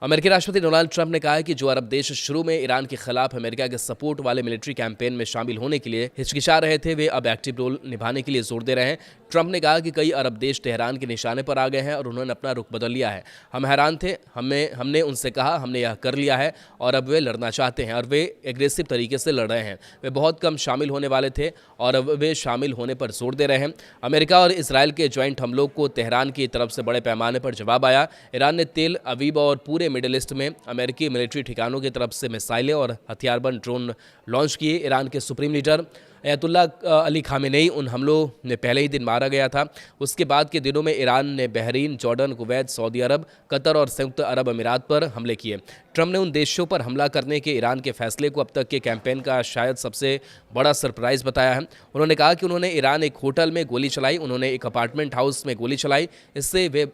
अमेरिकी राष्ट्रपति Donald Trump ने कहा है कि जो अरब देश शुरू में ईरान के खिलाफ अमेरिका के सपोर्ट वाले मिलिट्री कैंपेन में शामिल होने के लिए हिचकिचा रहे थे, वे अब एक्टिव रोल निभाने के लिए जोर दे रहे हैं। ट्रंप ने कहा कि कई अरब देश तेहरान के निशाने पर आ गए हैं और उन्होंने अपना रुख बदल लिया है। हम हैरान थे, हमने उनसे कहा हमने यह कर लिया है और अब वे लड़ना चाहते हैं और वे एग्रेसिव तरीके से लड़ रहे हैं। वे बहुत कम शामिल होने वाले थे और अब वे शामिल होने पर जोर दे रहे हैं। अमेरिका और इसराइल के ज्वाइंट हमलों को तेहरान की तरफ से बड़े पैमाने पर जवाब आया। ईरान ने तेल अवीव और पूरे मिडिल ईस्ट में अमेरिकी मिलिट्री ठिकानों की तरफ से मिसाइलें और हथियारबंद ड्रोन लॉन्च किए। ईरान के सुप्रीम लीडर अयतुल्ला अली खामेनेई उन हमलों में पहले ही दिन मारा गया था। उसके बाद के दिनों में ईरान ने बहरीन, जॉर्डन, कुवैत, सऊदी अरब, कतर और संयुक्त अरब अमीरात पर हमले किए। ट्रंप ने उन देशों पर हमला करने के ईरान के फैसले को अब तक के कैंपेन का शायद सबसे बड़ा सरप्राइज बताया है। उन्होंने कहा कि उन्होंने ईरान एक होटल में गोली चलाई, उन्होंने एक अपार्टमेंट हाउस में गोली चलाई। इससे वे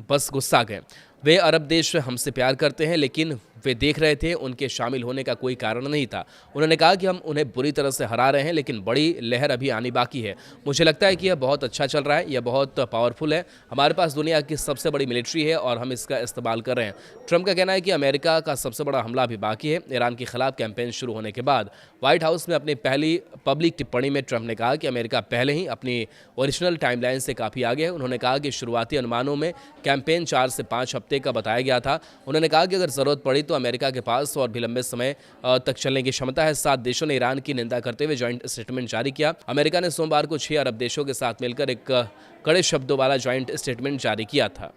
बस गुस्सा गए। वे अरब देश हमसे प्यार करते हैं, लेकिन वे देख रहे थे उनके शामिल होने का कोई कारण नहीं था। उन्होंने कहा कि हम उन्हें बुरी तरह से हरा रहे हैं, लेकिन बड़ी लहर अभी आनी बाकी है। मुझे लगता है कि यह बहुत अच्छा चल रहा है, यह बहुत पावरफुल है। हमारे पास दुनिया की सबसे बड़ी मिलिट्री है और हम इसका इस्तेमाल कर रहे हैं। ट्रंप का कहना है कि अमेरिका का सबसे बड़ा हमला अभी बाकी है। ईरान के खिलाफ कैंपेन शुरू होने के बाद व्हाइट हाउस में अपनी पहली पब्लिक टिप्पणी में ट्रंप ने कहा कि अमेरिका पहले ही अपनी ओरिजिनल टाइमलाइन से काफ़ी आगे है। उन्होंने कहा कि शुरुआती अनुमानों में कैंपेन 4 से 5 हफ्ते का बताया गया था। उन्होंने कहा कि अगर ज़रूरत पड़ी तो अमेरिका के पास और भी लंबे समय तक चलने की क्षमता है। 7 देशों ने ईरान की निंदा करते हुए ज्वाइंट स्टेटमेंट जारी किया। अमेरिका ने सोमवार को 6 अरब देशों के साथ मिलकर एक कड़े शब्दों वाला ज्वाइंट स्टेटमेंट जारी किया था।